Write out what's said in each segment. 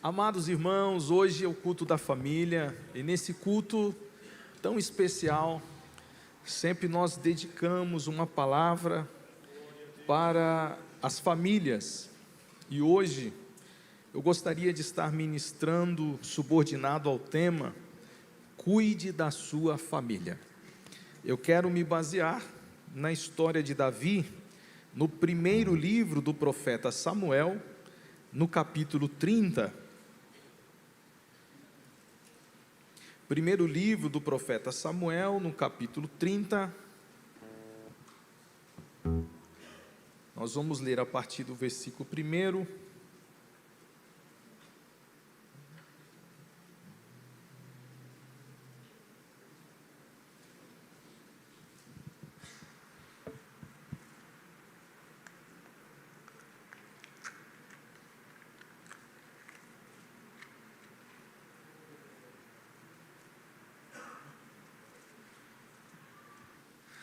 Amados irmãos, hoje é o culto da família, e nesse culto tão especial, sempre nós dedicamos uma palavra para as famílias, e hoje eu gostaria de estar ministrando subordinado ao tema, cuide da sua família. Eu quero me basear na história de Davi, no primeiro livro do profeta Samuel, no capítulo 30, primeiro livro do profeta Samuel, no capítulo 30, nós vamos ler a partir do versículo 1.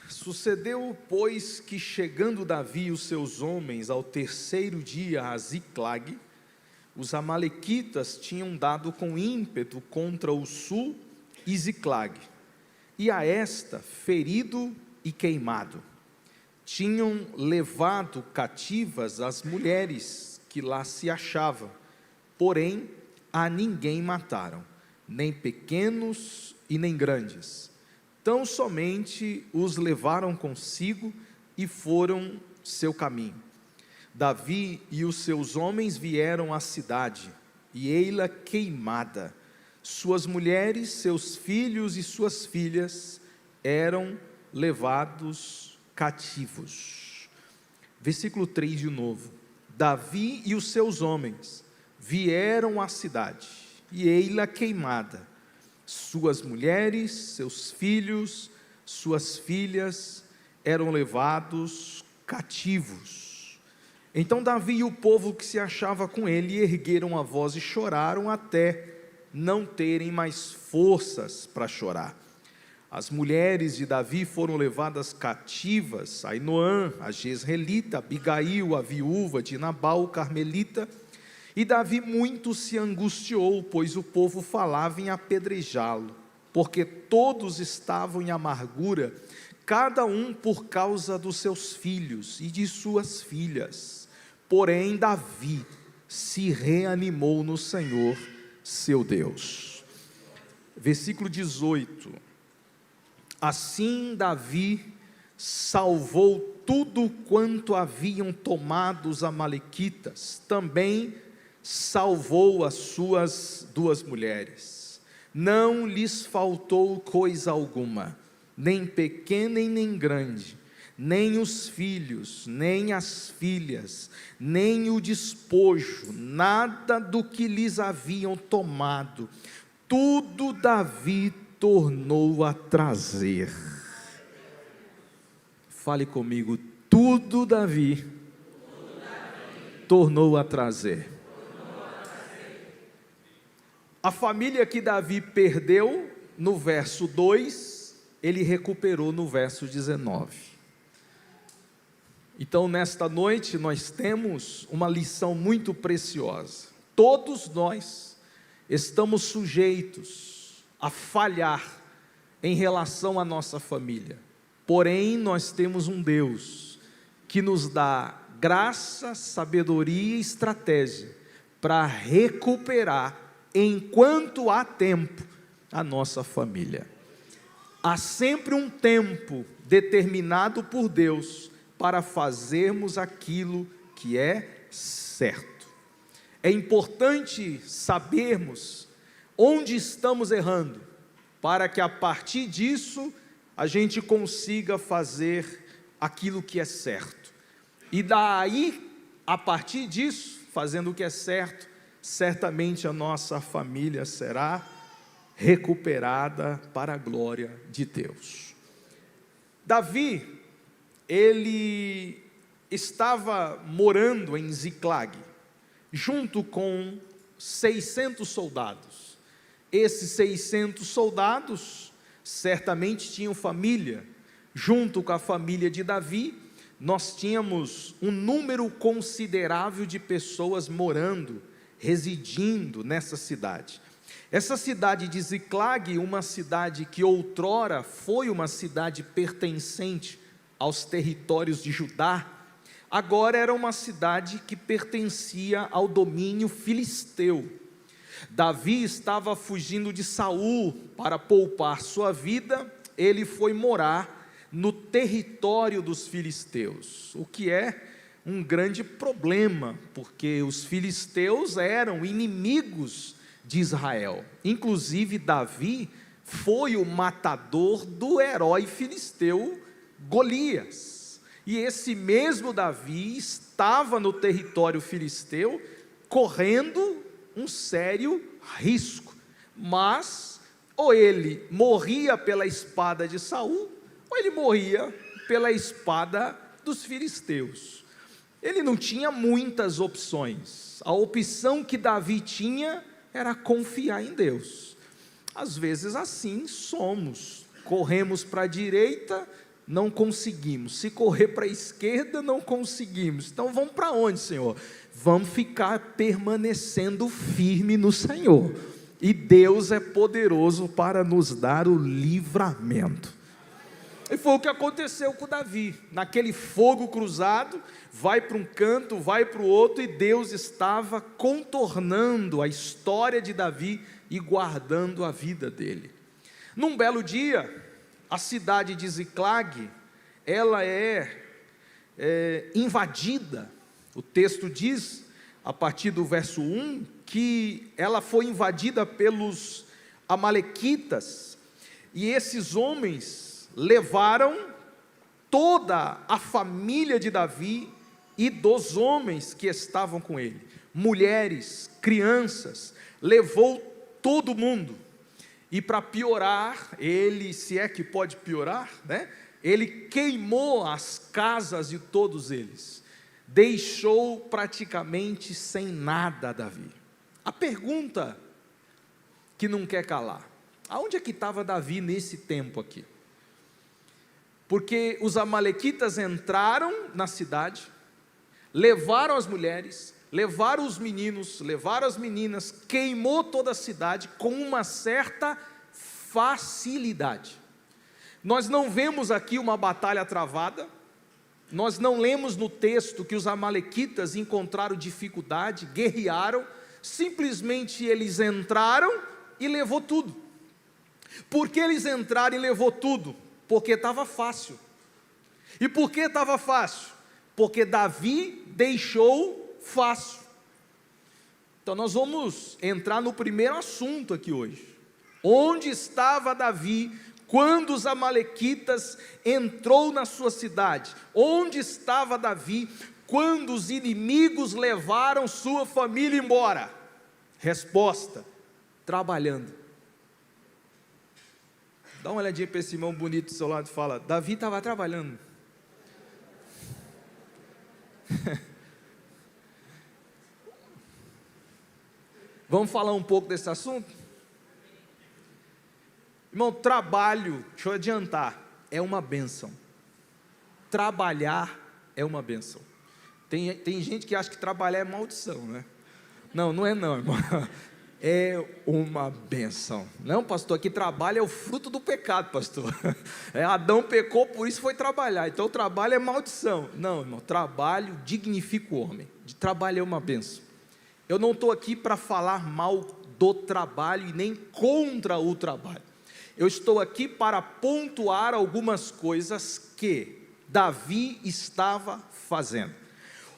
Sucedeu, pois, que chegando Davi e os seus homens ao terceiro dia a Ziclag, os amalequitas tinham dado com ímpeto contra o sul e Ziclag, e a esta ferido e queimado. Tinham levado cativas as mulheres que lá se achavam, porém a ninguém mataram, nem pequenos e nem grandes. Tão somente os levaram consigo e foram seu caminho. Davi e os seus homens vieram à cidade, e ei-la queimada. Suas mulheres, seus filhos e suas filhas eram levados cativos. Versículo 3 de novo. Davi e os seus homens vieram à cidade, e ei-la queimada. Suas mulheres, seus filhos, suas filhas eram levados cativos. Então Davi e o povo que se achava com ele ergueram a voz e choraram até não terem mais forças para chorar. As mulheres de Davi foram levadas cativas, Ainoã, a Jezreelita, Abigail, a viúva de Nabal, o carmelita. E Davi muito se angustiou, pois o povo falava em apedrejá-lo, porque todos estavam em amargura, cada um por causa dos seus filhos e de suas filhas. Porém Davi se reanimou no Senhor, seu Deus. Versículo 18. Assim Davi salvou tudo quanto haviam tomado os amalequitas, também salvou as suas duas mulheres, não lhes faltou coisa alguma, nem pequena e nem grande, nem os filhos, nem as filhas, nem o despojo, nada do que lhes haviam tomado, tudo Davi tornou a trazer. Fale comigo, tudo Davi tornou a trazer. A família que Davi perdeu no verso 2, ele recuperou no verso 19. Então nesta noite nós temos uma lição muito preciosa. Todos nós estamos sujeitos a falhar em relação à nossa família. Porém nós temos um Deus que nos dá graça, sabedoria e estratégia para recuperar enquanto há tempo, a nossa família. Há sempre um tempo determinado por Deus para fazermos aquilo que é certo. É importante sabermos onde estamos errando, para que a partir disso a gente consiga fazer aquilo que é certo. E daí, a partir disso, fazendo o que é certo, certamente a nossa família será recuperada para a glória de Deus. Davi, ele estava morando em Ziclag, junto com 600 soldados. Esses 600 soldados certamente tinham família. Junto com a família de Davi, nós tínhamos um número considerável de pessoas morando residindo nessa cidade. Essa cidade de Ziclag, uma cidade que outrora foi uma cidade pertencente aos territórios de Judá, agora era uma cidade que pertencia ao domínio filisteu. Davi estava fugindo de Saul para poupar sua vida, ele foi morar no território dos filisteus, o que é um grande problema, porque os filisteus eram inimigos de Israel. Inclusive Davi foi o matador do herói filisteu Golias, e esse mesmo Davi estava no território filisteu, correndo um sério risco, mas ou ele morria pela espada de Saul, ou ele morria pela espada dos filisteus. Ele não tinha muitas opções, a opção que Davi tinha era confiar em Deus. Às vezes assim somos, corremos para a direita, não conseguimos, se correr para a esquerda não conseguimos, então vamos para onde, Senhor? Vamos ficar permanecendo firme no Senhor, e Deus é poderoso para nos dar o livramento. E foi o que aconteceu com Davi, naquele fogo cruzado, vai para um canto, vai para o outro, e Deus estava contornando a história de Davi e guardando a vida dele. Num belo dia, a cidade de Ziclag, ela é invadida. O texto diz, a partir do verso 1, que ela foi invadida pelos amalequitas, e esses homens levaram toda a família de Davi e dos homens que estavam com ele, mulheres, crianças, levou todo mundo. E para piorar, ele, se é que pode piorar, né? Ele queimou as casas de todos eles, deixou praticamente sem nada Davi. A pergunta que não quer calar: aonde é que estava Davi nesse tempo aqui? Porque os amalequitas entraram na cidade, levaram as mulheres, levaram os meninos, levaram as meninas, queimou toda a cidade com uma certa facilidade. Nós não vemos aqui uma batalha travada, nós não lemos no texto que os amalequitas encontraram dificuldade, guerrearam, simplesmente eles entraram e levou tudo. Por que eles entraram e levou tudo? Porque estava fácil. E por que estava fácil? Porque Davi deixou fácil. Então nós vamos entrar no primeiro assunto aqui hoje. Onde estava Davi quando os amalequitas entrou na sua cidade? Onde estava Davi quando os inimigos levaram sua família embora? Resposta: trabalhando. Dá uma olhadinha para esse irmão bonito do seu lado e fala: Davi estava trabalhando. Vamos falar um pouco desse assunto? Irmão, trabalho, deixa eu adiantar, é uma bênção. Trabalhar é uma bênção. Tem gente que acha que trabalhar é maldição, né? Não, não é não, irmão. É uma bênção. Não, pastor, aqui trabalho é o fruto do pecado, pastor. Adão pecou, por isso foi trabalhar. Então o trabalho é maldição. Não, irmão, trabalho dignifica o homem. Trabalho é uma bênção. Eu não estou aqui para falar mal do trabalho e nem contra o trabalho. Eu estou aqui para pontuar algumas coisas que Davi estava fazendo.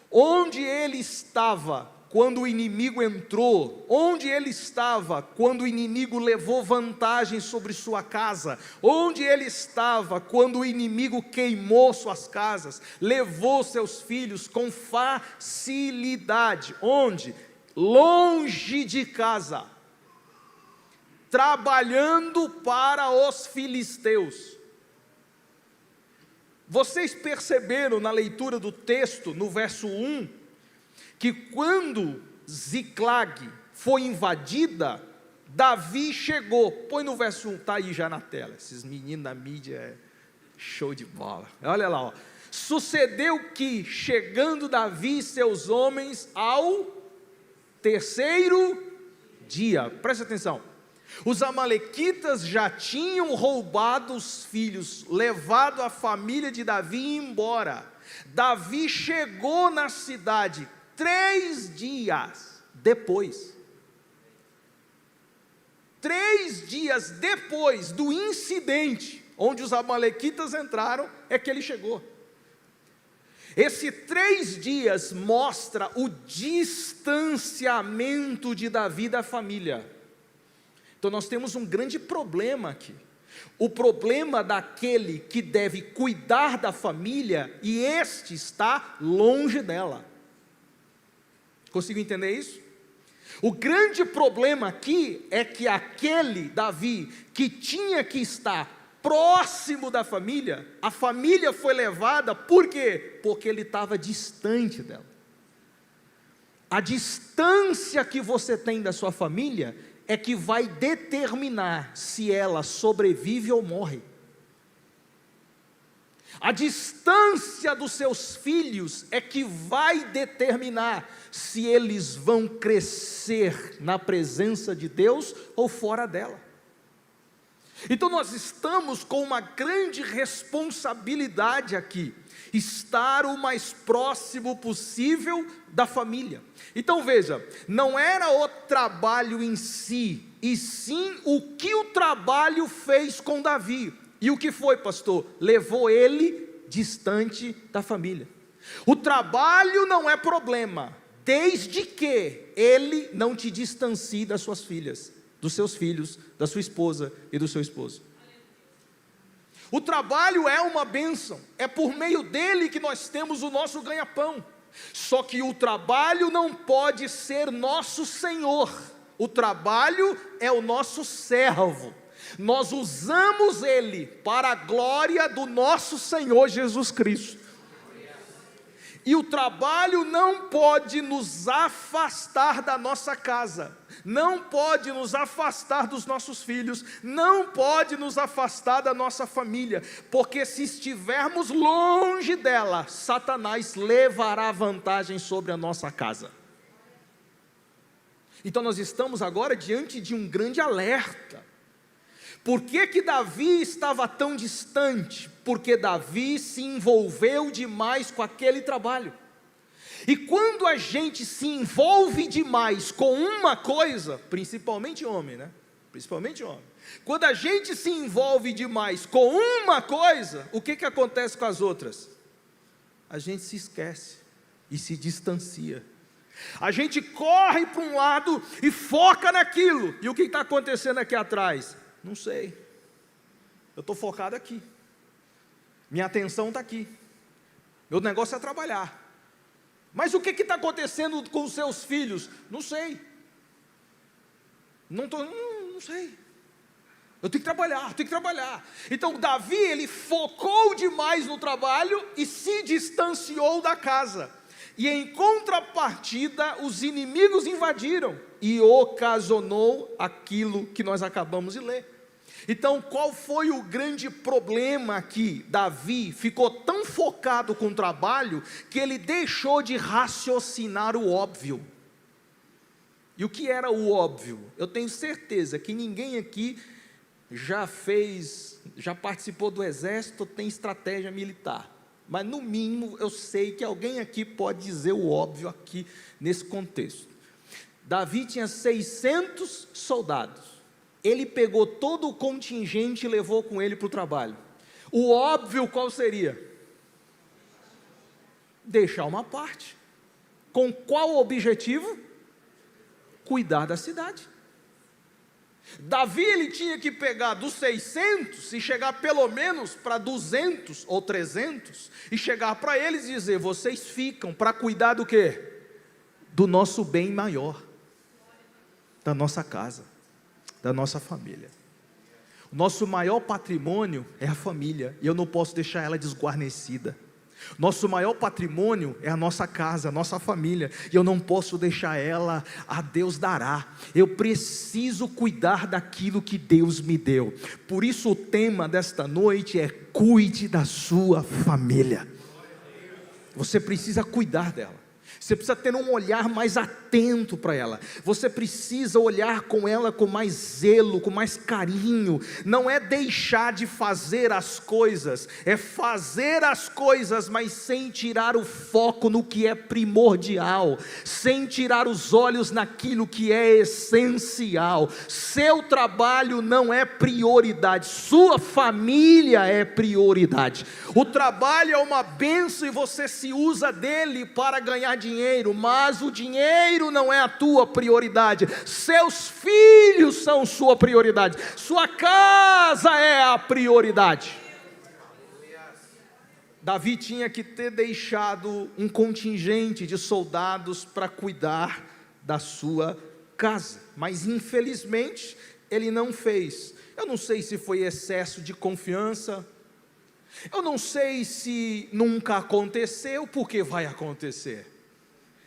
Onde ele estava quando o inimigo entrou? Onde ele estava quando o inimigo levou vantagem sobre sua casa? Onde ele estava quando o inimigo queimou suas casas, levou seus filhos com facilidade? Onde? Longe de casa, trabalhando para os filisteus. Vocês perceberam na leitura do texto, no verso 1, que quando Ziclag foi invadida, Davi chegou. Põe no verso 1, está aí já na tela. Esses meninos da mídia é show de bola. Olha lá, ó. Sucedeu que, chegando Davi e seus homens ao terceiro dia. Preste atenção. Os amalequitas já tinham roubado os filhos, levado a família de Davi embora. Davi chegou na cidade 3 dias depois. 3 dias depois do incidente onde os amalequitas entraram, é que ele chegou. Esse 3 dias mostra o distanciamento de Davi da família. Então nós temos um grande problema aqui. O problema daquele que deve cuidar da família e este está longe dela. Consigo entender isso? O grande problema aqui é que aquele Davi que tinha que estar próximo da família, a família foi levada, por quê? Porque ele estava distante dela. A distância que você tem da sua família é que vai determinar se ela sobrevive ou morre. A distância dos seus filhos é que vai determinar se eles vão crescer na presença de Deus ou fora dela. Então nós estamos com uma grande responsabilidade aqui, estar o mais próximo possível da família. Então veja, não era o trabalho em si, e sim o que o trabalho fez com Davi. E o que foi, pastor? Levou ele distante da família. O trabalho não é problema, desde que ele não te distancie das suas filhas, dos seus filhos, da sua esposa e do seu esposo. O trabalho é uma bênção, é por meio dele que nós temos o nosso ganha-pão. Só que o trabalho não pode ser nosso senhor, o trabalho é o nosso servo. Nós usamos ele para a glória do nosso Senhor Jesus Cristo. E o trabalho não pode nos afastar da nossa casa, não pode nos afastar dos nossos filhos, não pode nos afastar da nossa família, porque se estivermos longe dela, Satanás levará vantagem sobre a nossa casa. Então nós estamos agora diante de um grande alerta. Por que Davi estava tão distante? Porque Davi se envolveu demais com aquele trabalho. E quando a gente se envolve demais com uma coisa, principalmente homem, né? Principalmente homem. Quando a gente se envolve demais com uma coisa, o que acontece com as outras? A gente se esquece e se distancia. A gente corre para um lado e foca naquilo. E o que está acontecendo aqui atrás? Não sei, eu estou focado aqui, minha atenção está aqui, meu negócio é trabalhar. Mas o que está acontecendo com os seus filhos? Não sei, não sei, eu tenho que trabalhar, Então Davi, ele focou demais no trabalho e se distanciou da casa. E em contrapartida, os inimigos invadiram e ocasionou aquilo que nós acabamos de ler. Então, qual foi o grande problema aqui? Davi ficou tão focado com o trabalho que ele deixou de raciocinar o óbvio. E o que era o óbvio? Eu tenho certeza que ninguém aqui já participou do exército, tem estratégia militar. Mas no mínimo eu sei que alguém aqui pode dizer o óbvio aqui nesse contexto. Davi tinha 600 soldados. Ele pegou todo o contingente e levou com ele para o trabalho. O óbvio qual seria? Deixar uma parte. Com qual objetivo? Cuidar da cidade. Davi, ele tinha que pegar dos 600 e chegar pelo menos para 200 ou 300 e chegar para eles e dizer: vocês ficam para cuidar do quê? Do nosso bem maior, da nossa casa, da nossa família. O nosso maior patrimônio é a família, e eu não posso deixar ela desguarnecida. Nosso maior patrimônio é a nossa casa, a nossa família, e eu não posso deixar ela, a Deus dará. Eu preciso cuidar daquilo que Deus me deu. Por isso o tema desta noite é: cuide da sua família. Você precisa cuidar dela. Você precisa ter um olhar mais atento para ela. Você precisa olhar com ela com mais zelo, com mais carinho. Não é deixar de fazer as coisas, é fazer as coisas, mas sem tirar o foco no que é primordial, sem tirar os olhos naquilo que é essencial. Seu trabalho não é prioridade, sua família é prioridade. O trabalho é uma bênção e você se usa dele para ganhar dinheiro, mas o dinheiro não é a tua prioridade. Seus filhos são sua prioridade, sua casa é a prioridade. Davi tinha que ter deixado um contingente de soldados para cuidar da sua casa, mas infelizmente ele não fez. Eu não sei se foi excesso de confiança, eu não sei se nunca aconteceu, porque vai acontecer.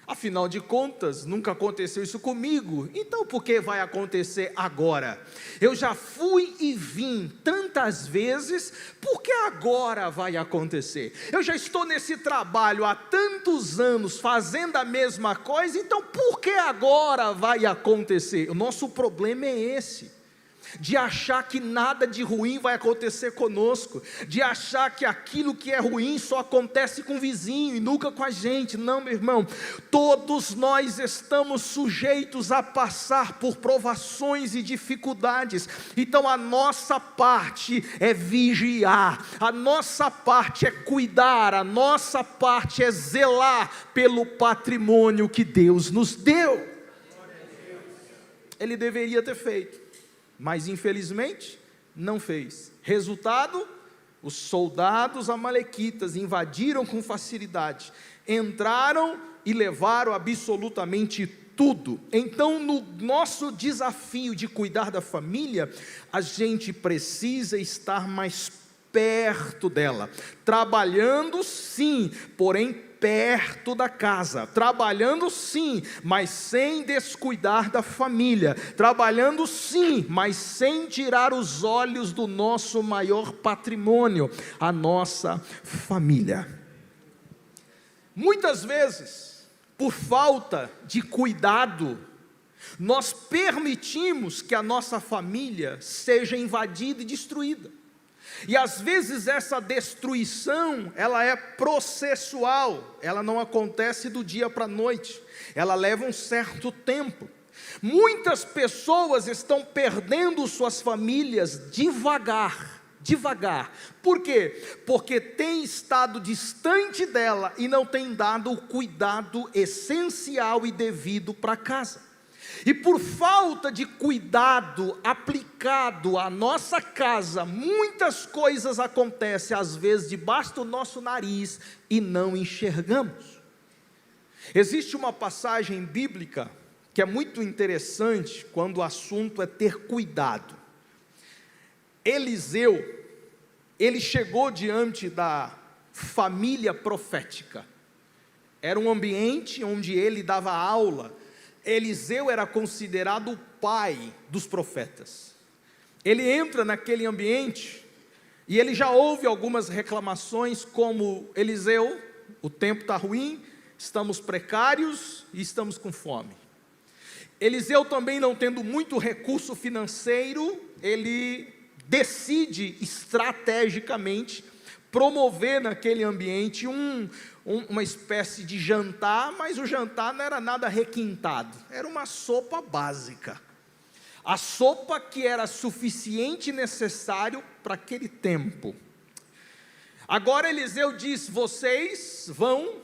Afinal de contas, nunca aconteceu isso comigo, então por que vai acontecer agora? Eu já fui e vim tantas vezes, por que agora vai acontecer? Eu já estou nesse trabalho há tantos anos, fazendo a mesma coisa, então por que agora vai acontecer? O nosso problema é esse, de achar que nada de ruim vai acontecer conosco, de achar que aquilo que é ruim só acontece com o vizinho e nunca com a gente. Não, meu irmão, todos nós estamos sujeitos a passar por provações e dificuldades, então a nossa parte é vigiar, a nossa parte é cuidar, a nossa parte é zelar pelo patrimônio que Deus nos deu. Ele deveria ter feito, mas infelizmente não fez. Resultado, os soldados amalequitas invadiram com facilidade, entraram e levaram absolutamente tudo. Então, no nosso desafio de cuidar da família, a gente precisa estar mais perto dela, trabalhando sim, porém perto da casa, trabalhando sim, mas sem descuidar da família, trabalhando sim, mas sem tirar os olhos do nosso maior patrimônio, a nossa família. Muitas vezes, por falta de cuidado, nós permitimos que a nossa família seja invadida e destruída. E às vezes essa destruição, ela é processual, ela não acontece do dia para a noite, ela leva um certo tempo. Muitas pessoas estão perdendo suas famílias devagar. Por quê? Porque tem estado distante dela e não tem dado o cuidado essencial e devido para casa. E por falta de cuidado aplicado à nossa casa, muitas coisas acontecem às vezes debaixo do nosso nariz e não enxergamos. Existe uma passagem bíblica que é muito interessante quando o assunto é ter cuidado. Eliseu, ele chegou diante da família profética. Era um ambiente onde ele dava aula. Eliseu era considerado o pai dos profetas. Ele entra naquele ambiente e ele já ouve algumas reclamações como: Eliseu, o tempo está ruim, estamos precários e estamos com fome. Eliseu também, não tendo muito recurso financeiro, ele decide estrategicamente promover naquele ambiente uma espécie de jantar, mas o jantar não era nada requintado, era uma sopa básica, a sopa que era suficiente e necessário para aquele tempo. Agora Eliseu diz: vocês vão,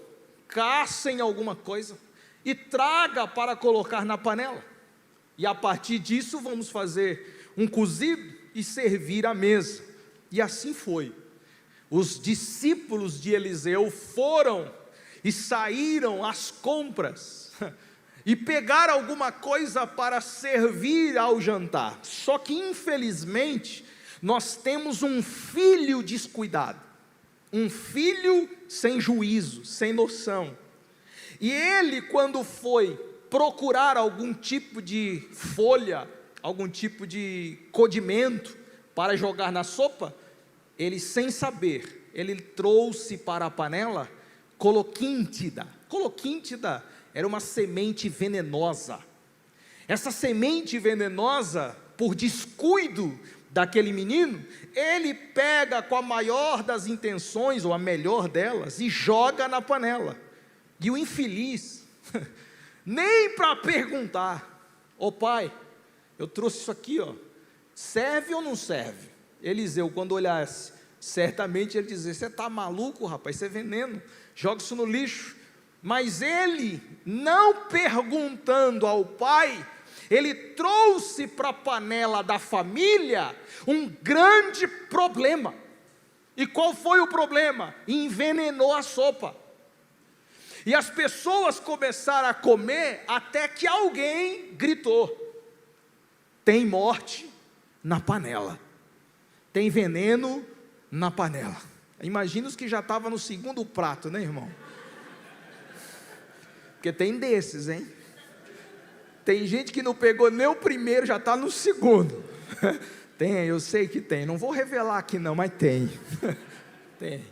caçem alguma coisa e traga para colocar na panela, e a partir disso vamos fazer um cozido e servir à mesa. E assim foi. Os discípulos de Eliseu foram e saíram às compras e pegaram alguma coisa para servir ao jantar. Só que infelizmente nós temos um filho descuidado, um filho sem juízo, sem noção. E ele, quando foi procurar algum tipo de folha, algum tipo de condimento para jogar na sopa, ele, sem saber, ele trouxe para a panela coloquíntida. coloquíntida era uma semente venenosa. Essa semente venenosa, por descuido daquele menino, ele pega com a maior das intenções, ou a melhor delas, e joga na panela. E o infeliz, nem para perguntar: ô pai, eu trouxe isso aqui, serve ou não serve? Eliseu, quando olhasse, certamente ele dizia: você está maluco, rapaz, isso é veneno, joga isso no lixo. Mas ele, não perguntando ao pai, ele trouxe para a panela da família um grande problema. E qual foi o problema? Envenenou a sopa. E as pessoas começaram a comer, até que alguém gritou: tem morte na panela, tem veneno na panela. Imagina os que já estavam no segundo prato, né, irmão? Porque tem desses, hein? Tem gente que não pegou nem o primeiro, já está no segundo. Tem, eu sei que tem. Não vou revelar aqui não, mas tem. Tem.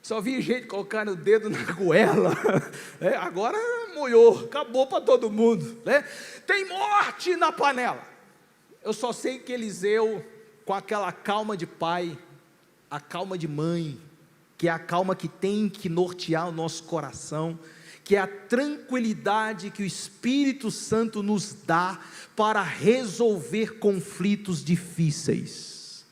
Só vi gente colocar o dedo na goela. Agora molhou, acabou para todo mundo. Tem morte na panela. Eu só sei que Eliseu, com aquela calma de pai, a calma de mãe, que é a calma que tem que nortear o nosso coração, que é a tranquilidade que o Espírito Santo nos dá para resolver conflitos difíceis.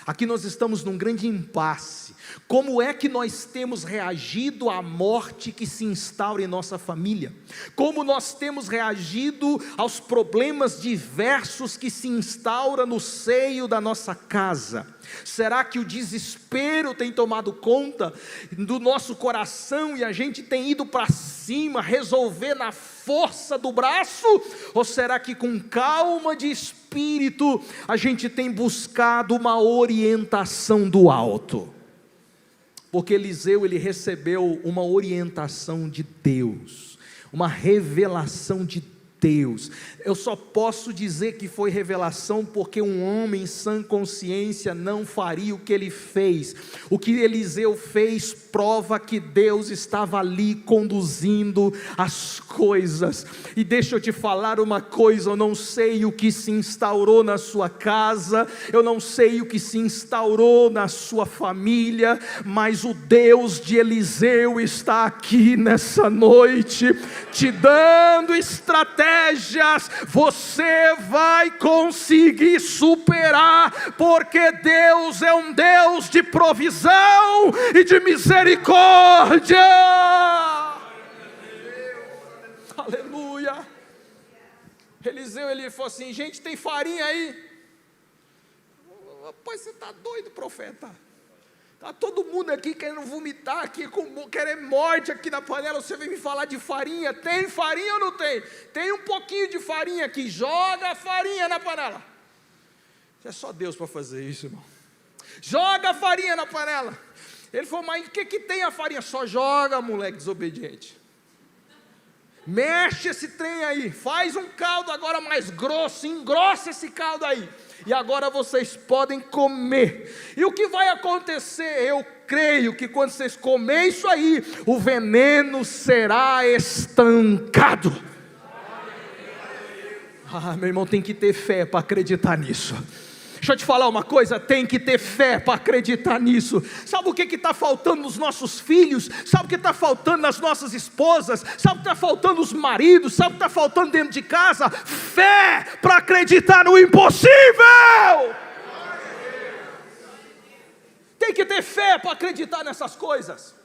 Aqui nós estamos num grande impasse. Como é que nós temos reagido à morte que se instaura em nossa família? Como nós temos reagido aos problemas diversos que se instauram no seio da nossa casa? Será que o desespero tem tomado conta do nosso coração e a gente tem ido para cima, resolver na força do braço? Ou será que com calma de espírito a gente tem buscado uma orientação do alto? Porque Eliseu, ele recebeu uma orientação de Deus, uma revelação de Deus. Eu só posso dizer que foi revelação porque um homem sã consciência não faria o que ele fez. O que Eliseu fez prova que Deus estava ali conduzindo as coisas. E deixa eu te falar uma coisa: eu não sei o que se instaurou na sua casa, eu não sei o que se instaurou na sua família, mas o Deus de Eliseu está aqui nessa noite, te dando estratégias. Você vai conseguir superar, porque Deus é um Deus de provisão e de misericórdia. Aleluia. Eliseu, ele falou assim: gente, tem farinha aí? Rapaz, você está doido, profeta? Está todo mundo aqui querendo vomitar, aqui, querendo morte aqui na panela. Você vem me falar de farinha? Tem farinha ou não tem? Tem um pouquinho de farinha aqui, joga a farinha na panela. É só Deus para fazer isso, irmão. Joga a farinha na panela. Ele falou: mas o que tem a farinha? Só joga, moleque desobediente. Mexe esse trem aí, faz um caldo agora mais grosso, engrossa esse caldo aí, e agora vocês podem comer. E o que vai acontecer? Eu creio que quando vocês comerem isso aí, o veneno será estancado. Meu irmão, tem que ter fé para acreditar nisso. Deixa eu te falar uma coisa, tem que ter fé para acreditar nisso. Sabe o que está faltando nos nossos filhos? Sabe o que está faltando nas nossas esposas? Sabe o que está faltando nos maridos? Sabe o que está faltando dentro de casa? Fé para acreditar no impossível. Tem que ter fé para acreditar nessas coisas.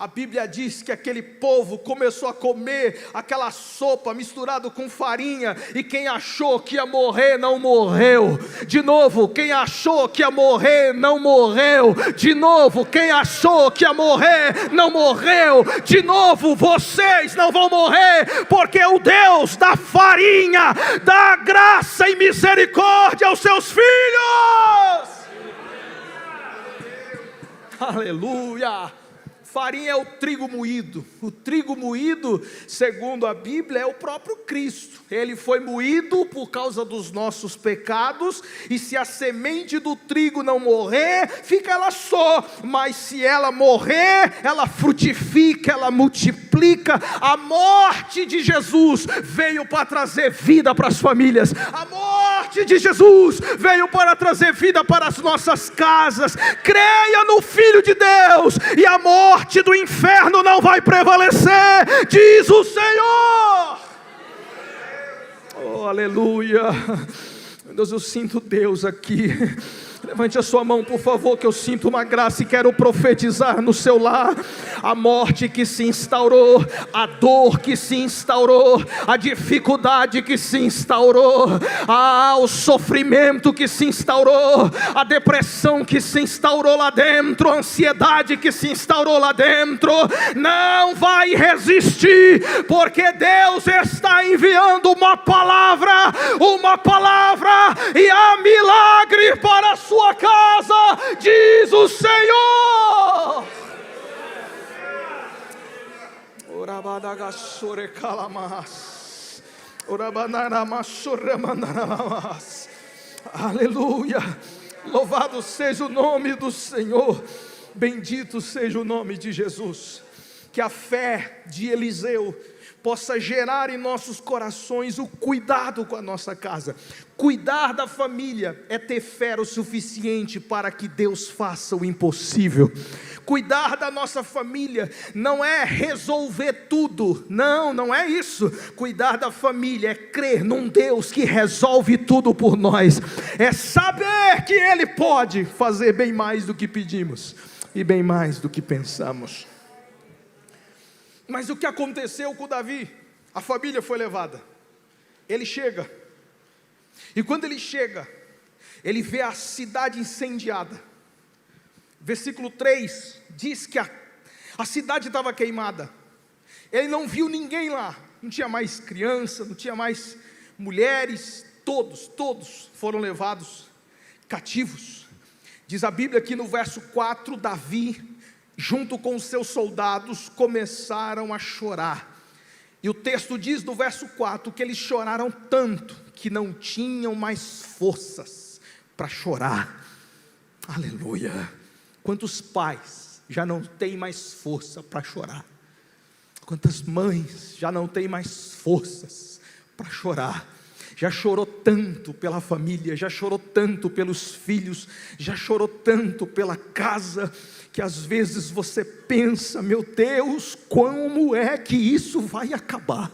A Bíblia diz que aquele povo começou a comer aquela sopa misturada com farinha, e quem achou que ia morrer não morreu. De novo, quem achou que ia morrer não morreu. De novo, quem achou que ia morrer não morreu. De novo, vocês não vão morrer, porque o Deus da farinha dá graça e misericórdia aos seus filhos. Aleluia. Farinha é o trigo moído. O trigo moído, segundo a Bíblia, é o próprio Cristo. Ele foi moído por causa dos nossos pecados, e se a semente do trigo não morrer, fica ela só, mas se ela morrer, ela frutifica, ela multiplica. A morte de Jesus veio para trazer vida para as famílias. A morte de Jesus veio para trazer vida para as nossas casas. Creia no Filho de Deus, e a morte do inferno não vai prevalecer, diz o Senhor. Oh, aleluia. Meu Deus, eu sinto Deus aqui. Levante a sua mão, por favor, que eu sinto uma graça e quero profetizar no seu lar. A morte que se instaurou, a dor que se instaurou, a dificuldade que se instaurou, o sofrimento que se instaurou, a depressão que se instaurou lá dentro, a ansiedade que se instaurou lá dentro, não vai resistir, porque Deus está enviando uma palavra e há milagre para a sua casa, diz o Senhor. Aleluia, louvado seja o nome do Senhor, bendito seja o nome de Jesus. Que a fé de Eliseu possa gerar em nossos corações o cuidado com a nossa casa. Cuidar da família é ter fé o suficiente para que Deus faça o impossível. Cuidar da nossa família não é resolver tudo, não é isso. Cuidar da família é crer num Deus que resolve tudo por nós, é saber que Ele pode fazer bem mais do que pedimos e bem mais do que pensamos. Mas o que aconteceu com Davi? A família foi levada. Ele chega, e quando ele chega, ele vê a cidade incendiada. Versículo 3 diz que a cidade estava queimada. Ele não viu ninguém lá, não tinha mais criança, não tinha mais mulheres, todos foram levados cativos. Diz a Bíblia que no verso 4, Davi, junto com os seus soldados, começaram a chorar. E o texto diz no verso 4 que eles choraram tanto que não tinham mais forças para chorar. Aleluia. Quantos pais já não têm mais força para chorar? Quantas mães já não têm mais forças para chorar? Já chorou tanto pela família, já chorou tanto pelos filhos, já chorou tanto pela casa, que às vezes você pensa: meu Deus, como é que isso vai acabar?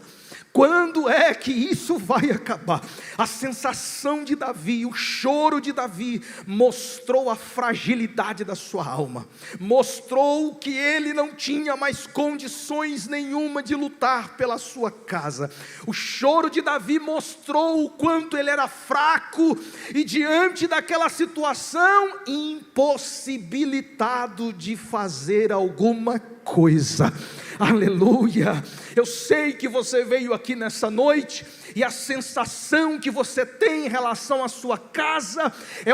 Quando é que isso vai acabar? A sensação de Davi, o choro de Davi, mostrou a fragilidade da sua alma, mostrou que ele não tinha mais condições nenhuma de lutar pela sua casa. O choro de Davi mostrou o quanto ele era fraco, e diante daquela situação, impossibilitado de fazer alguma coisa. Aleluia. Eu sei que você veio aqui nessa noite, e a sensação que você tem em relação à sua casa é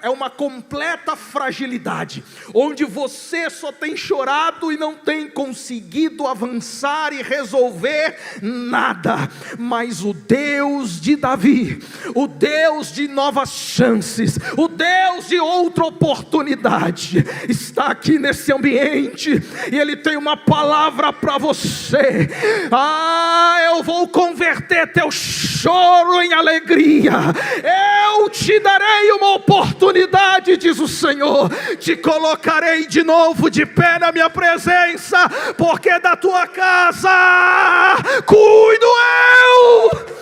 uma completa fragilidade, onde você só tem chorado e não tem conseguido avançar e resolver nada. Mas o Deus de Davi, o Deus de novas chances, o Deus de outra oportunidade, está aqui nesse ambiente, e Ele tem uma palavra para você. Eu vou converter teu choro em alegria. Eu te darei uma oportunidade, diz o Senhor. Te colocarei de novo de pé na minha presença, porque da tua casa cuido eu.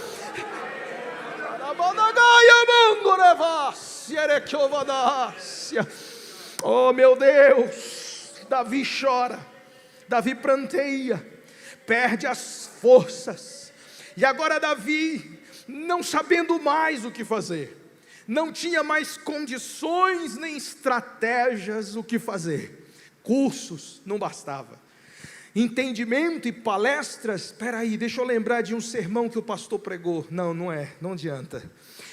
Oh meu Deus, Davi chora, Davi pranteia, perde as forças. E agora Davi, não sabendo mais o que fazer, não tinha mais condições nem estratégias o que fazer. Cursos não bastava. entendimento e palestras. Espera aí, deixa eu lembrar de um sermão que o pastor pregou. Não, não adianta.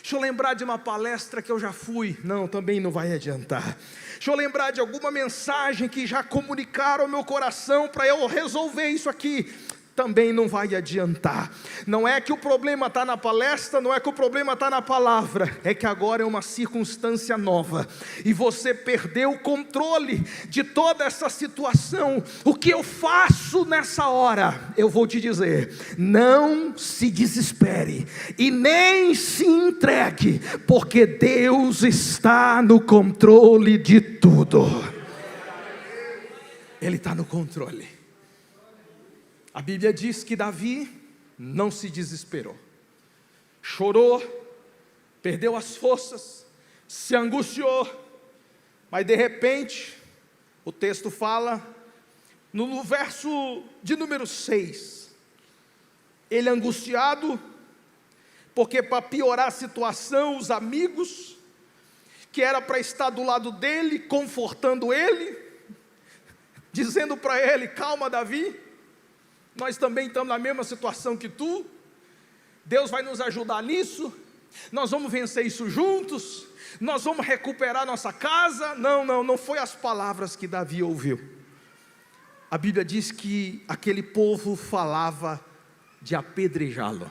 Deixa eu lembrar de uma palestra que eu já fui. Não, também não vai adiantar. Deixa eu lembrar de alguma mensagem que já comunicaram ao meu coração para eu resolver isso aqui. Também não vai adiantar. Não é que o problema está na palestra, não é que o problema está na palavra, é que agora é uma circunstância nova, e você perdeu o controle de toda essa situação. O que eu faço nessa hora? Eu vou te dizer: não se desespere, e nem se entregue, porque Deus está no controle de tudo. Ele está no controle. A Bíblia diz que Davi não se desesperou, chorou, perdeu as forças, se angustiou, mas de repente, o texto fala, no verso de número 6, ele angustiado, porque para piorar a situação, os amigos, que era para estar do lado dele, confortando ele, dizendo para ele: calma, Davi, nós também estamos na mesma situação que tu, Deus vai nos ajudar nisso, nós vamos vencer isso juntos, nós vamos recuperar nossa casa. Não foi as palavras que Davi ouviu. A Bíblia diz que aquele povo falava de apedrejá-lo.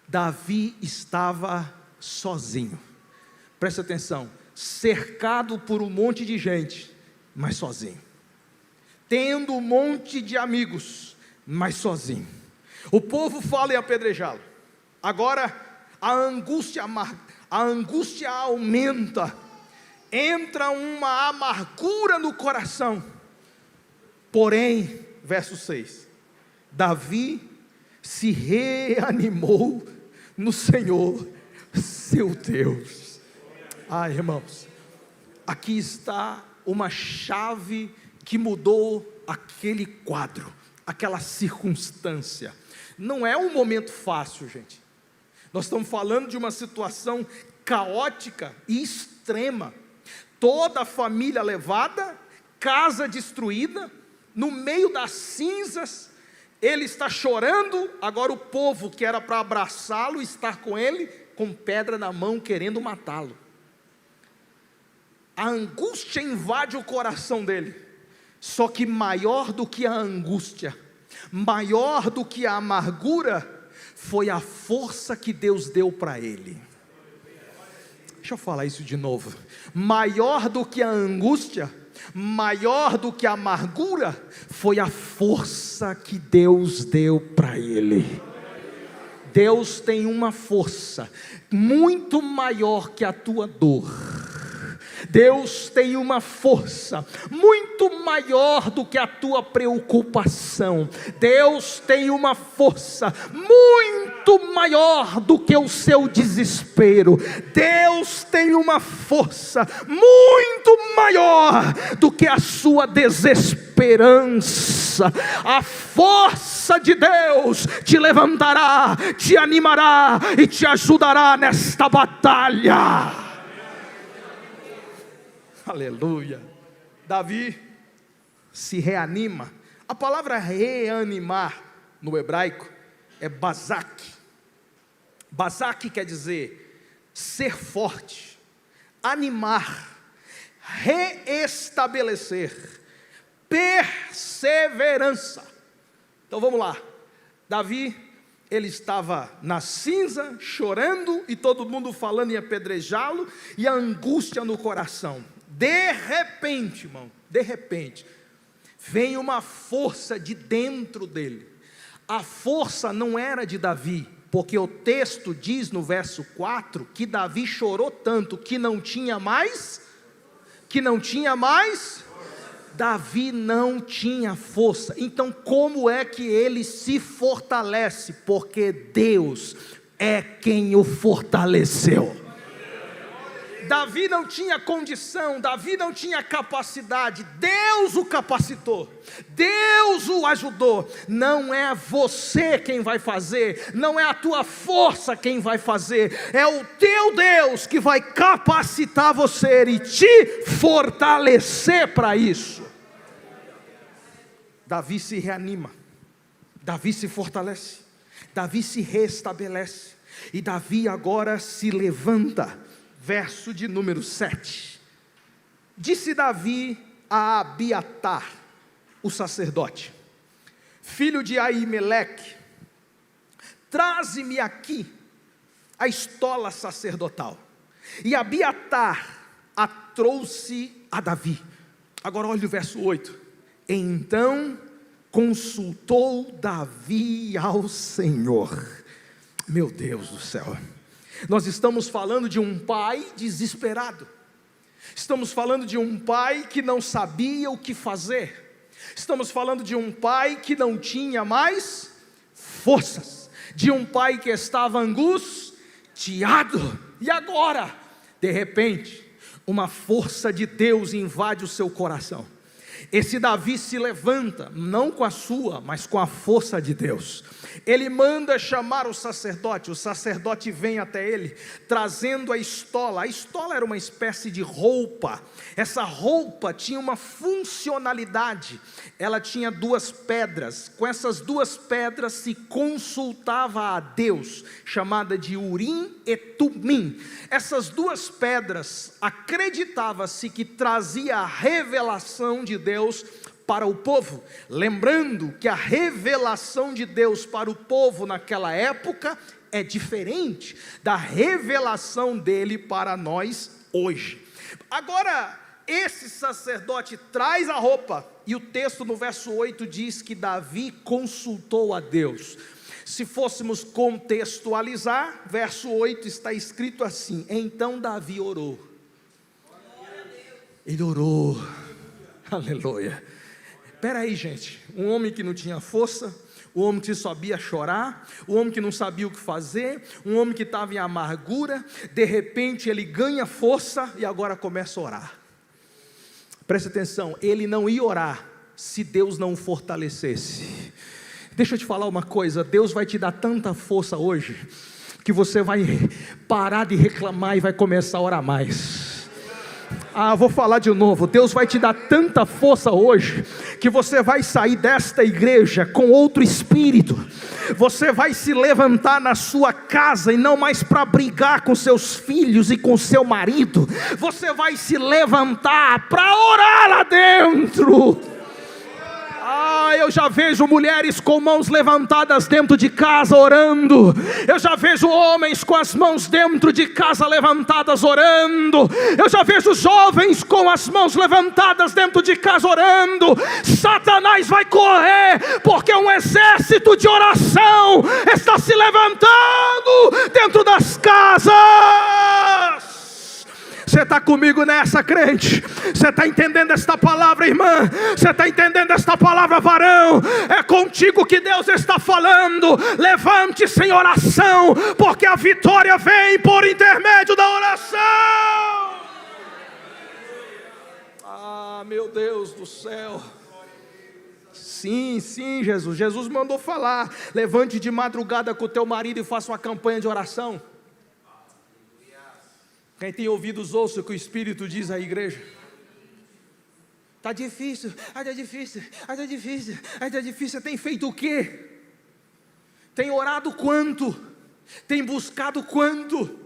Davi estava sozinho, presta atenção, cercado por um monte de gente, mas sozinho, tendo um monte de amigos, mas sozinho. O povo fala em apedrejá-lo. Agora a angústia aumenta, entra uma amargura no coração. Porém, verso 6, Davi se reanimou no Senhor, seu Deus. Irmãos, aqui está uma chave que mudou aquele quadro, aquela circunstância. Não é um momento fácil, gente. Nós estamos falando de uma situação caótica e extrema. Toda a família levada, casa destruída, no meio das cinzas, ele está chorando. Agora o povo que era para abraçá-lo, estar com ele, com pedra na mão, querendo matá-lo. A angústia invade o coração dele. Só que maior do que a angústia, maior do que a amargura, foi a força que Deus deu para ele. Deixa eu falar isso de novo. Maior do que a angústia, maior do que a amargura, foi a força que Deus deu para ele. Deus tem uma força muito maior que a tua dor. Deus tem uma força muito maior do que a tua preocupação. Deus tem uma força muito maior do que o seu desespero. Deus tem uma força muito maior do que a sua desesperança. A força de Deus te levantará, te animará e te ajudará nesta batalha. Aleluia. Davi se reanima. A palavra reanimar no hebraico é bazak. Bazak quer dizer ser forte, animar, reestabelecer, perseverança. Então vamos lá. Davi, ele estava na cinza, chorando, e todo mundo falando em apedrejá-lo, e a angústia no coração. De repente, irmão, de repente, vem uma força de dentro dele. A força não era de Davi, porque o texto diz no verso 4, que Davi chorou tanto, que não tinha mais, Davi não tinha força. Então como é que ele se fortalece? Porque Deus é quem o fortaleceu. Davi não tinha condição, Davi não tinha capacidade, Deus o capacitou, Deus o ajudou. Não é você quem vai fazer, não é a tua força quem vai fazer, é o teu Deus que vai capacitar você e te fortalecer para isso. Davi se reanima, Davi se fortalece, Davi se restabelece, e Davi agora se levanta. Verso de número 7, disse Davi a Abiatar, o sacerdote, filho de Aimeleque: traze-me aqui a estola sacerdotal. E Abiatar a trouxe a Davi. Agora olha o verso 8, então consultou Davi ao Senhor. Meu Deus do céu, nós estamos falando de um pai desesperado, estamos falando de um pai que não sabia o que fazer, estamos falando de um pai que não tinha mais forças, de um pai que estava angustiado, e agora, de repente, uma força de Deus invade o seu coração. Esse Davi se levanta, não com a sua, mas com a força de Deus. Ele manda chamar o sacerdote vem até ele, trazendo a estola. A estola era uma espécie de roupa. Essa roupa tinha uma funcionalidade. Ela tinha 2 pedras. Com essas 2 pedras se consultava a Deus, chamada de Urim e Tumim. Essas 2 pedras, acreditava-se que trazia a revelação de Deus para o povo. Lembrando que a revelação de Deus para o povo naquela época é diferente da revelação dele para nós hoje. Agora, esse sacerdote traz a roupa, e o texto no verso 8 diz que Davi consultou a Deus. Se fôssemos contextualizar, verso 8 está escrito assim: então Davi orou. Ele orou, aleluia. Espera aí, gente, um homem que não tinha força, um homem que sabia chorar, um homem que não sabia o que fazer, um homem que estava em amargura, de repente ele ganha força e agora começa a orar. Preste atenção, ele não ia orar se Deus não o fortalecesse. Deixa eu te falar uma coisa, Deus vai te dar tanta força hoje, que você vai parar de reclamar e vai começar a orar mais. Vou falar de novo, Deus vai te dar tanta força hoje, que você vai sair desta igreja com outro espírito. Você vai se levantar na sua casa, e não mais para brigar com seus filhos e com seu marido. Você vai se levantar para orar lá dentro. Eu já vejo mulheres com mãos levantadas dentro de casa orando. Eu já vejo homens com as mãos dentro de casa levantadas orando. Eu já vejo jovens com as mãos levantadas dentro de casa orando. Satanás vai correr, porque um exército de oração está se levantando dentro das casas. Você está comigo nessa, crente? Você está entendendo esta palavra, irmã? Você está entendendo esta palavra, varão? É contigo que Deus está falando. Levante-se em oração, porque a vitória vem por intermédio da oração. Meu Deus do céu. Sim, Jesus. Jesus mandou falar: levante de madrugada com o teu marido e faça uma campanha de oração. Quem tem ouvidos ouça o que o Espírito diz à igreja. Está difícil, está difícil, está difícil, está difícil. Você tem feito o quê? Tem orado quanto? Tem buscado quanto?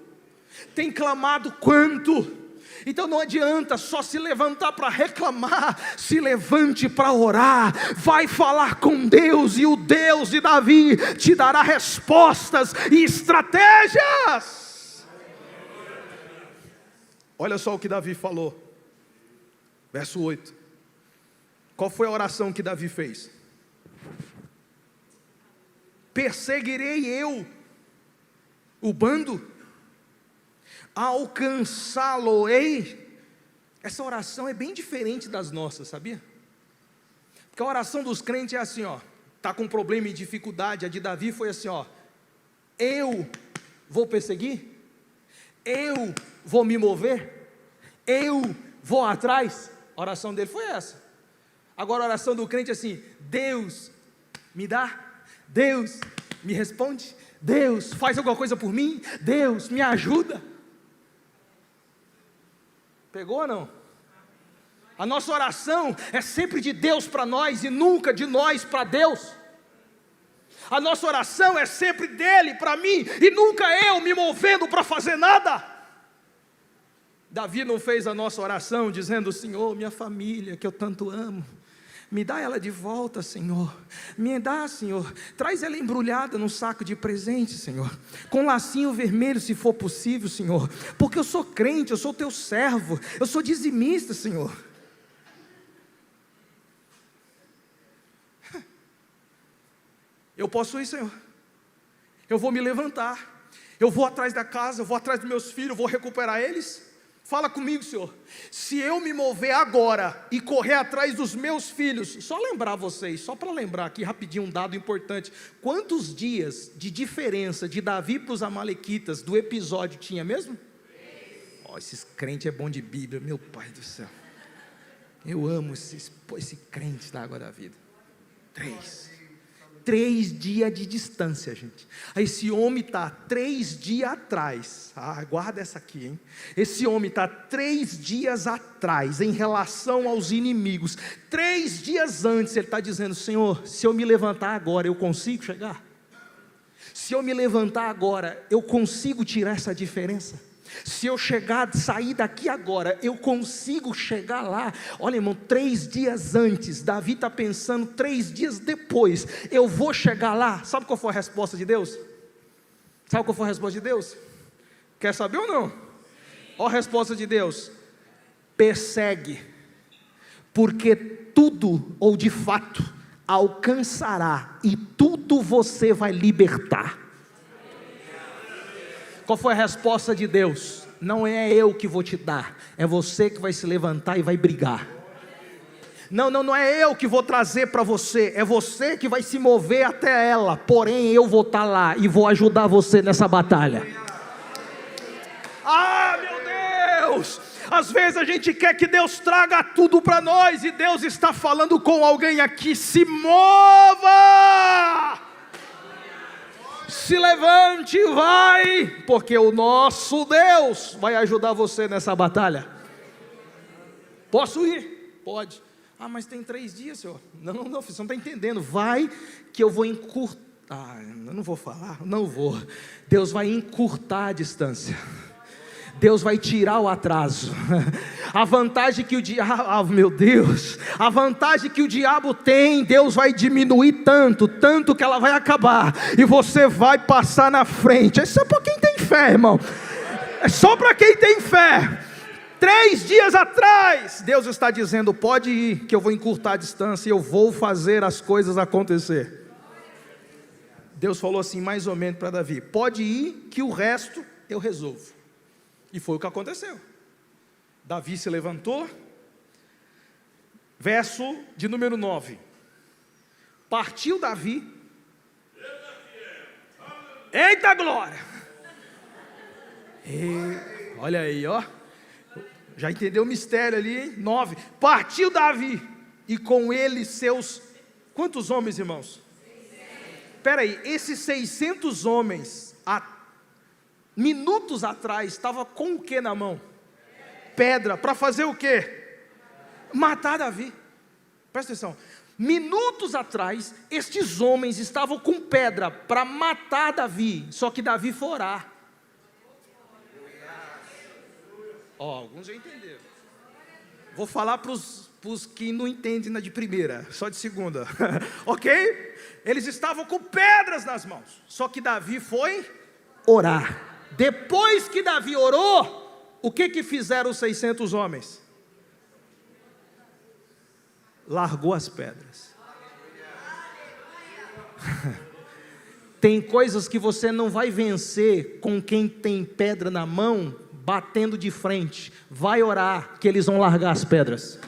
Tem clamado quanto? Então não adianta só se levantar para reclamar. Se levante para orar. Vai falar com Deus, e o Deus de Davi te dará respostas e estratégias. Olha só o que Davi falou, verso 8. Qual foi a oração que Davi fez? Perseguirei eu o bando, alcançá-lo-ei. Essa oração é bem diferente das nossas, sabia? Porque a oração dos crentes é assim, está com problema e dificuldade. A de Davi foi assim, eu vou perseguir, eu vou me mover, eu vou atrás. A oração dele foi essa. Agora a oração do crente é assim: Deus me dá, Deus me responde, Deus faz alguma coisa por mim, Deus me ajuda. Pegou ou não? A nossa oração é sempre de Deus para nós e nunca de nós para Deus. A nossa oração é sempre dele para mim e nunca eu me movendo para fazer nada. Davi não fez a nossa oração dizendo: Senhor, minha família que eu tanto amo, me dá ela de volta, Senhor. Me dá, Senhor. Traz ela embrulhada num saco de presente, Senhor. Com lacinho vermelho, se for possível, Senhor. Porque eu sou crente, eu sou teu servo. Eu sou dizimista, Senhor. Eu posso ir, Senhor. Eu vou me levantar. Eu vou atrás da casa, eu vou atrás dos meus filhos, eu vou recuperar eles. Fala comigo, Senhor. Se eu me mover agora e correr atrás dos meus filhos, só lembrar vocês, só para lembrar aqui rapidinho um dado importante. Quantos dias de diferença de Davi para os amalequitas do episódio tinha mesmo? Esses crentes é bom de Bíblia, meu pai do céu. Eu amo esse crente da água da vida. 3 dias de distância, gente. Esse homem está 3 dias atrás. Guarda essa aqui, hein? Esse homem está 3 dias atrás em relação aos inimigos. 3 dias antes ele está dizendo: Senhor, se eu me levantar agora, eu consigo chegar? Se eu me levantar agora, eu consigo tirar essa diferença? Se eu sair daqui agora, eu consigo chegar lá? Olha, irmão, 3 dias antes, Davi está pensando 3 dias depois, eu vou chegar lá. Sabe qual foi a resposta de Deus? Sabe qual foi a resposta de Deus? Quer saber ou não? Olha a resposta de Deus: persegue, porque tudo, ou de fato, alcançará, e tudo você vai libertar. Qual foi a resposta de Deus? Não é eu que vou te dar, é você que vai se levantar e vai brigar. Não é eu que vou trazer para você, é você que vai se mover até ela, porém eu vou estar lá e vou ajudar você nessa batalha. Meu Deus! Às vezes a gente quer que Deus traga tudo para nós, e Deus está falando com alguém aqui: se mova! Se levante e vai, porque o nosso Deus vai ajudar você nessa batalha. Posso ir? Pode. Mas tem 3 dias, Senhor. Não, você não está entendendo. Vai que eu vou encurtar. Eu não vou falar, não vou. Deus vai encurtar a distância. Deus vai tirar o atraso. A vantagem que o diabo, meu Deus, a vantagem que o diabo tem, Deus vai diminuir tanto que ela vai acabar, e você vai passar na frente. É só para quem tem fé, irmão. É só para quem tem fé. 3 dias atrás, Deus está dizendo: pode ir, que eu vou encurtar a distância e eu vou fazer as coisas acontecer. Deus falou assim, mais ou menos para Davi: pode ir, que o resto eu resolvo. E foi o que aconteceu. Davi se levantou. Verso de número 9. Partiu Davi. Eita glória! Olha aí, ó. Já entendeu o mistério ali, hein? 9. Partiu Davi, e com ele seus... Quantos homens, irmãos? 600. Espera aí, esses 600 homens... minutos atrás, estava com o que na mão? Pedra. Para fazer o que? Matar Davi. Presta atenção. Minutos atrás, estes homens estavam com pedra para matar Davi. Só que Davi foi orar. Alguns já entenderam. Vou falar para os que não entendem de primeira, só de segunda. Ok? Eles estavam com pedras nas mãos. Só que Davi foi orar. Depois que Davi orou, o que fizeram os 600 homens? Largou as pedras. Tem coisas que você não vai vencer com quem tem pedra na mão, batendo de frente. Vai orar, que eles vão largar as pedras.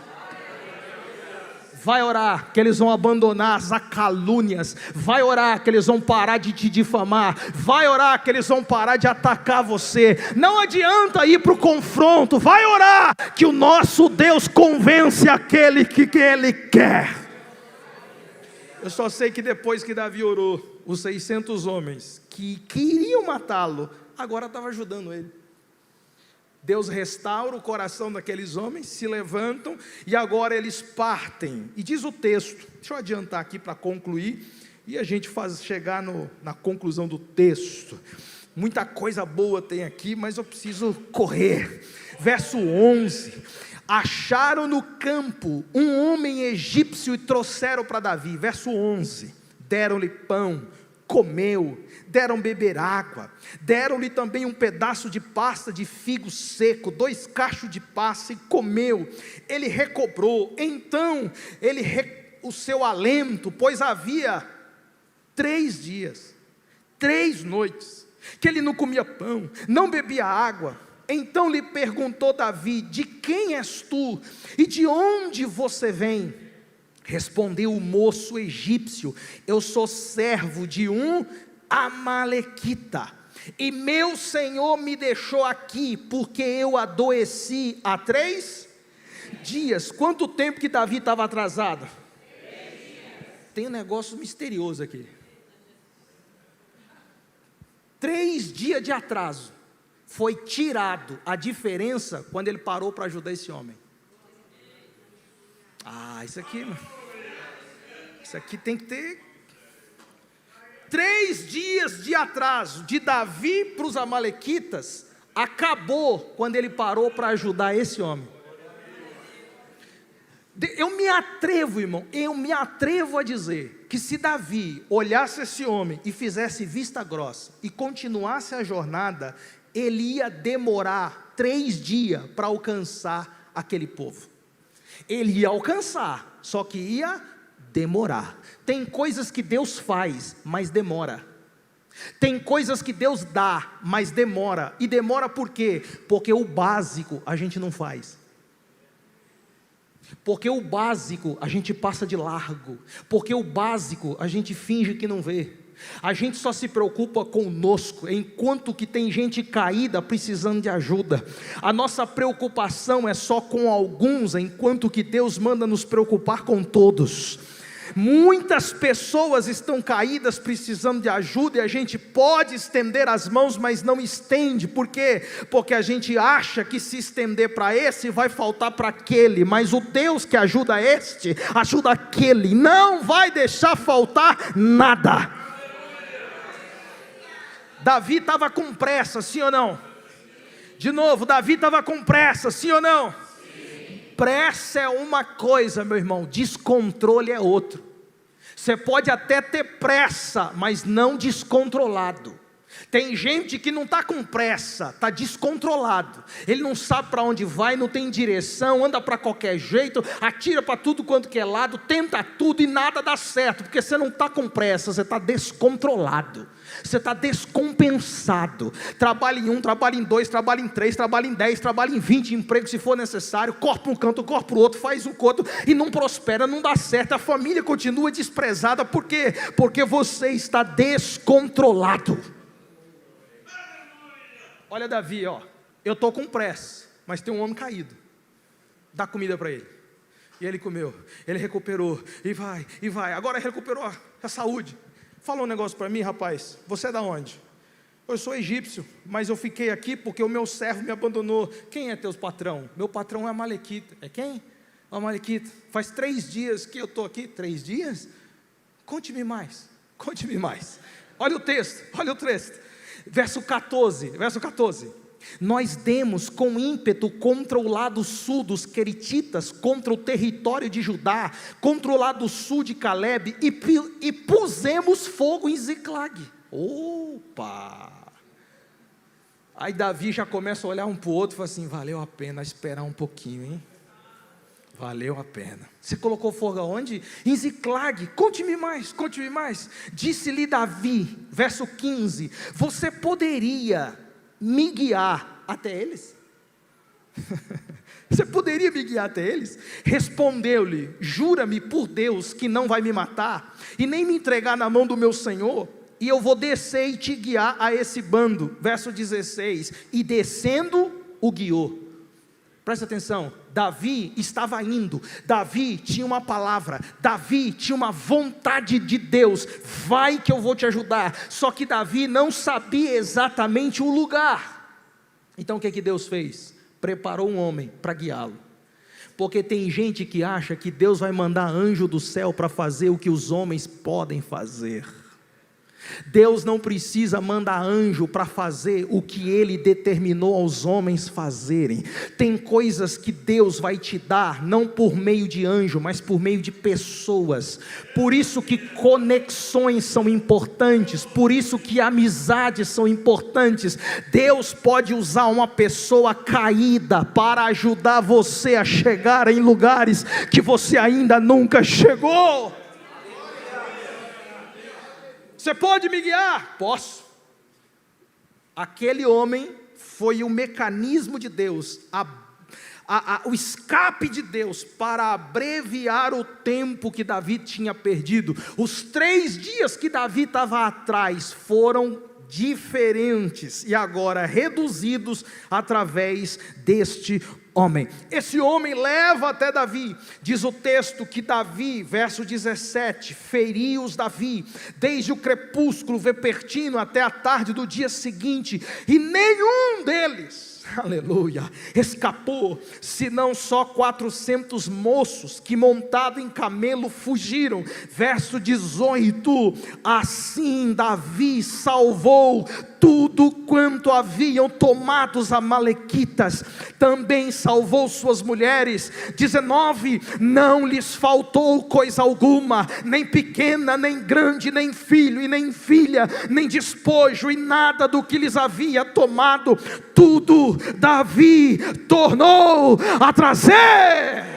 Vai orar, que eles vão abandonar as calúnias. Vai orar, que eles vão parar de te difamar. Vai orar, que eles vão parar de atacar você. Não adianta ir para o confronto. Vai orar, que o nosso Deus convence aquele que Ele quer. Eu só sei que depois que Davi orou, os 600 homens que queriam matá-lo, agora estavam ajudando ele. Deus restaura o coração daqueles homens, se levantam e agora eles partem. E diz o texto, deixa eu adiantar aqui para concluir, e a gente chegar na conclusão do texto. Muita coisa boa tem aqui, mas eu preciso correr. Verso 11: acharam no campo um homem egípcio e trouxeram para Davi. Verso 11: deram-lhe pão, comeu, deram beber água, deram-lhe também um pedaço de pasta de figo seco, 2 cachos de passa, e comeu. Ele recobrou, então o seu alento, pois havia 3 dias, 3 noites, que ele não comia pão, não bebia água. Então lhe perguntou Davi: de quem és tu, e de onde você vem? Respondeu o moço egípcio: eu sou servo de um amalequita, e meu senhor me deixou aqui, porque eu adoeci há 3 dias. Quanto tempo que Davi estava atrasado? 3 dias. Tem um negócio misterioso aqui. 3 dias de atraso. Foi tirado a diferença quando ele parou para ajudar esse homem. Isso aqui tem que ter. 3 dias de atraso de Davi para os amalequitas acabou quando ele parou para ajudar esse homem. Eu me atrevo, irmão, a dizer que se Davi olhasse esse homem e fizesse vista grossa e continuasse a jornada, ele ia demorar 3 dias para alcançar aquele povo. Ele ia alcançar, só que ia demorar. Tem coisas que Deus faz, mas demora. Tem coisas que Deus dá, mas demora. E demora por quê? Porque o básico a gente não faz. Porque o básico a gente passa de largo. Porque o básico a gente finge que não vê. A gente só se preocupa conosco, enquanto que tem gente caída precisando de ajuda. A nossa preocupação é só com alguns, enquanto que Deus manda nos preocupar com todos. Muitas pessoas estão caídas precisando de ajuda, e a gente pode estender as mãos, mas não estende. Por quê? Porque a gente acha que se estender para esse vai faltar para aquele, mas o Deus que ajuda este, ajuda aquele, não vai deixar faltar nada. Davi estava com pressa, sim ou não? De novo, Davi estava com pressa, sim ou não? Sim. Pressa é uma coisa, meu irmão, descontrole é outro. Você pode até ter pressa, mas não descontrolado. Tem gente que não está com pressa, está descontrolado. Ele não sabe para onde vai, não tem direção, anda para qualquer jeito, atira para tudo quanto que é lado, tenta tudo e nada dá certo, porque você não está com pressa, você está descontrolado. Você está descompensado. Trabalha em 1, trabalha em 2, trabalha em 3, trabalha em 10, trabalha em 20 empregos se for necessário, corre para um canto, corre para o outro, faz um outro e não prospera, não dá certo. A família continua desprezada. Por quê? Porque você está descontrolado. Olha Davi, eu estou com pressa, mas tem um homem caído, dá comida para ele, e ele comeu, ele recuperou, e vai, agora recuperou a saúde. Fala um negócio para mim, rapaz, você é da onde? Eu sou egípcio, mas eu fiquei aqui porque o meu servo me abandonou. Quem é teus patrão? Meu patrão é amalequita. É quem? O amalequita. Faz 3 dias que eu estou aqui. 3 dias? Conte-me mais. Olha o texto. Verso 14. Nós demos com ímpeto contra o lado sul dos queretitas, contra o território de Judá, contra o lado sul de Calebe, e pusemos fogo em Ziclag. Opa! Aí Davi já começa a olhar um para o outro e fala assim: valeu a pena esperar um pouquinho, hein? Valeu a pena. Você colocou fogo aonde? Em Ziclag. Conte-me mais. Disse-lhe Davi, verso 15: você poderia me guiar até eles? Você poderia me guiar até eles? Respondeu-lhe: jura-me por Deus que não vai me matar, e nem me entregar na mão do meu senhor, e eu vou descer e te guiar a esse bando. Verso 16: e descendo o guiou. Presta atenção, Davi estava indo, Davi tinha uma palavra, Davi tinha uma vontade de Deus: vai que eu vou te ajudar. Só que Davi não sabia exatamente o lugar. Então o que Deus fez? Preparou um homem para guiá-lo. Porque tem gente que acha que Deus vai mandar anjo do céu para fazer o que os homens podem fazer. Deus não precisa mandar anjo para fazer o que Ele determinou aos homens fazerem. Tem coisas que Deus vai te dar, não por meio de anjo, mas por meio de pessoas. Por isso que conexões são importantes, por isso que amizades são importantes. Deus pode usar uma pessoa caída para ajudar você a chegar em lugares que você ainda nunca chegou. Você pode me guiar? Posso. Aquele homem foi o mecanismo de Deus, o escape de Deus para abreviar o tempo que Davi tinha perdido. Os 3 dias que Davi estava atrás foram diferentes e agora reduzidos através deste homem. Esse homem leva até Davi. Diz o texto que Davi, verso 17, feriu-os Davi desde o crepúsculo vespertino até a tarde do dia seguinte, e nenhum deles, aleluia, escapou, senão só 400 moços que montado em camelo fugiram. Verso 18, assim Davi salvou tudo quanto haviam tomado os amalequitas, também salvou suas mulheres. 19, não lhes faltou coisa alguma, nem pequena, nem grande, nem filho e nem filha, nem despojo, e nada do que lhes havia tomado, tudo Davi tornou a trazer.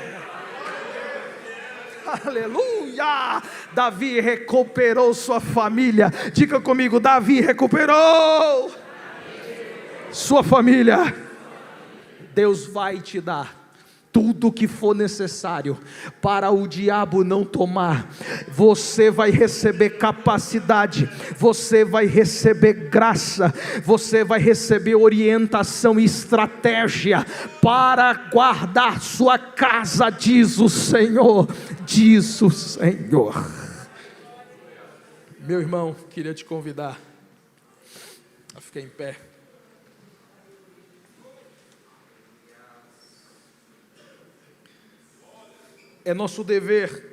Aleluia! Davi recuperou sua família. Diga comigo: Davi recuperou sua família. Deus vai te dar tudo o que for necessário para o diabo não tomar. Você vai receber capacidade, você vai receber graça, você vai receber orientação e estratégia para guardar sua casa, diz o Senhor, diz o Senhor. Meu irmão, queria te convidar a ficar em pé. É nosso dever